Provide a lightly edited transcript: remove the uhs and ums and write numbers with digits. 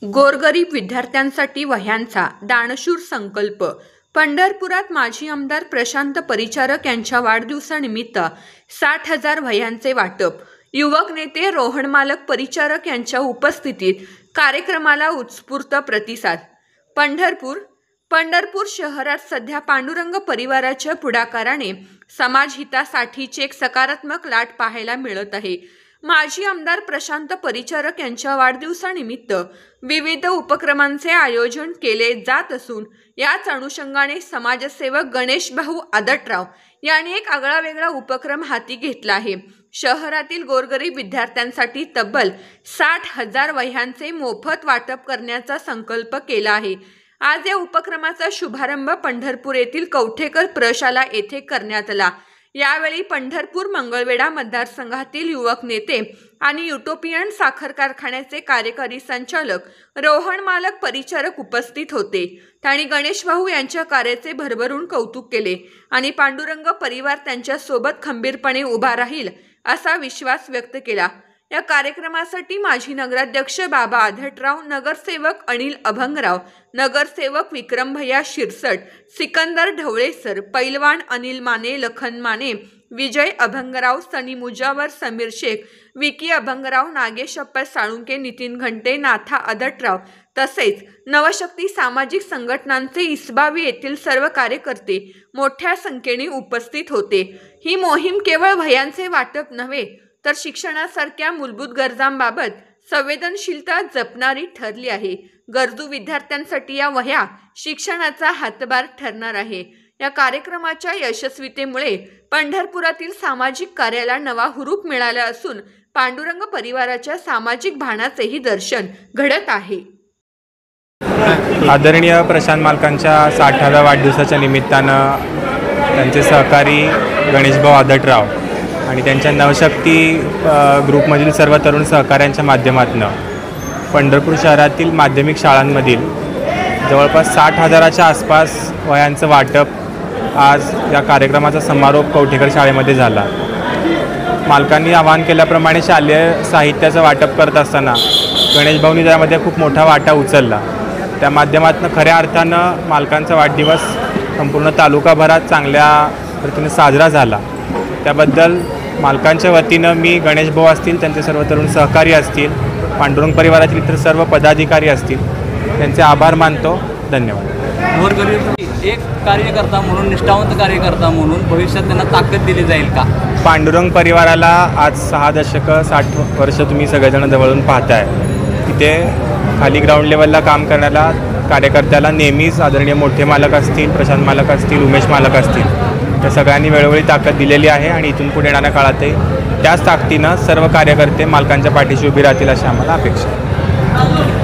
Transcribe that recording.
गोरगरीब विद्यार्थ्यांसाठी वह्यांचा दानशूर संकल्प। पंढरपुरात माजी आमदार प्रशांत परिचारक यांच्या वाढदिवसानिमित्त 60,000 वह्यांचे वाटप। युवक नेते रोहन मालक परिचारक यांच्या उपस्थितीत कार्यक्रमाला उत्स्फूर्त प्रतिसाद। पंढरपूर शहरात सध्या पांडुरंग परिवाराच्या पुढाकाराने समाजहितासाठीची एक सकारात्मक लाट पाहायला मिळत आहे। माजी आमदार प्रशांत परिचारक यांच्या वाढदिवसानिमित्त विविध उपक्रमांचे आयोजन केले जात असून याच अनुषंगाने समाजसेवक गणेश भाऊ आदटराव यांनी एक आगळावेगळा उपक्रम हाती घेतला आहे। शहरातील गोरगरीब विद्यार्थ्यांसाठी तब्बल 60,000 वह्यांचे मोफत वाटप करण्याचा संकल्प केला आहे। आज या उपक्रमाचा शुभारंभ पंढरपूर येथील कवठेकर प्रशाला येथे करण्यात आला। यावेळी पंढरपूर मंगळवेढा मतदारसंघातील युवक नेते आणि युटोपियन साखर कारखान्याचे कार्यकारी संचालक रोहन मालक परिचारक उपस्थित होते। त्यांनी गणेश भाऊ यांच्या कार्याचे भरभरून कौतुक केले आणि पांडुरंग परिवार त्यांच्या सोबत खंबीरपणे उभा राहील असा विश्वास व्यक्त केला। या कार्यक्रमासाठी माजी नगराध्यक्ष बाबा आदटराव, नगरसेवक अनिल अभंगराव, नगरसेवक विक्रम भैया शिरसट, सिकंदर ढवळेसर, पैलवान अनिल माने, लखन माने, विजय अभंगराव, सनी मुजावर, समीर शेख, विकी अभंगराव, नागेश अप्पा साळुंके, नितीन घंटे, नाथा आदटराव तसेच नवशक्ती सामाजिक संघटनांचे इसबावी येथील सर्व कार्यकर्ते मोठ्या संख्येने उपस्थित होते। ही मोहीम केवळ वह्यांचे वाटप नव्हे तर शिक्षणासारख्या मूलभूत गरजांबाबत संवेदनशीलता जपणारी ठरली आहे। गरजू विद्यार्थ्यांसाठी या वह्या शिक्षणाचा हातभार ठरणार आहे। या कार्यक्रमाच्या यशस्वीतेमुळे पंढरपुरातील सामाजिक कार्याला नवा हुरूप मिळाला असून पांडुरंग परिवाराच्या सामाजिक भानाचेही दर्शन घडत आहे। आदरणीय प्रशांत मालकांच्या 60व्या वाढदिवसाच्या निमित्तानं त्यांचे सहकारी गणेशभाऊ आदटराव आणि त्यांच्या नवशक्ती ग्रुपमधील सर्व तरुण सहकाऱ्यांच्या माध्यमातून पंढरपूर शहरातील माध्यमिक शाळांमधील जवळपास 60,000च्या आसपास वह्यांचं वाटप आज या कार्यक्रमाचा समारोप कवठेकर शाळेमध्ये झाला। मालकांनी आवाहन केल्याप्रमाणे शालेय साहित्याचं वाटप करत असताना गणेशभाऊंनी त्यामध्ये खूप मोठा वाटा उचलला। त्या माध्यमातून खऱ्या अर्थानं मालकांचा वाढदिवस संपूर्ण तालुकाभरात चांगल्या रीतीने साजरा झाला। त्याबद्दल मालकांच्या वतीनं मी गणेशभाऊ असतील, त्यांचे सर्व तरुण सहकारी असतील, पांडुरंग परिवारातील इतर सर्व पदाधिकारी असतील, त्यांचे आभार मानतो। धन्यवाद। गोरगरीब एक कार्यकर्ता म्हणून, निष्ठावंत कार्यकर्ता म्हणून भविष्यात त्यांना ताकद दिली जाईल का? पांडुरंग परिवाराला आज 6 दशकं 60 वर्ष तुम्ही सगळेजण जवळून पाहताय। तिथे खाली ग्राउंड लेवलला काम करण्याला कार्यकर्त्याला नेहमीच आदरणीय मोठे मालक असतील, प्रशांत मालक असतील, उमेश मालक असतील, त्या सगळ्यांनी वेळोवेळी ताकद दिलेली आहे आणि इथून पुढे येणाऱ्या काळातही त्याच ताकदीनं सर्व कार्यकर्ते मालकांच्या पाठीशी उभी राहतील अशी आम्हाला अपेक्षा आहे।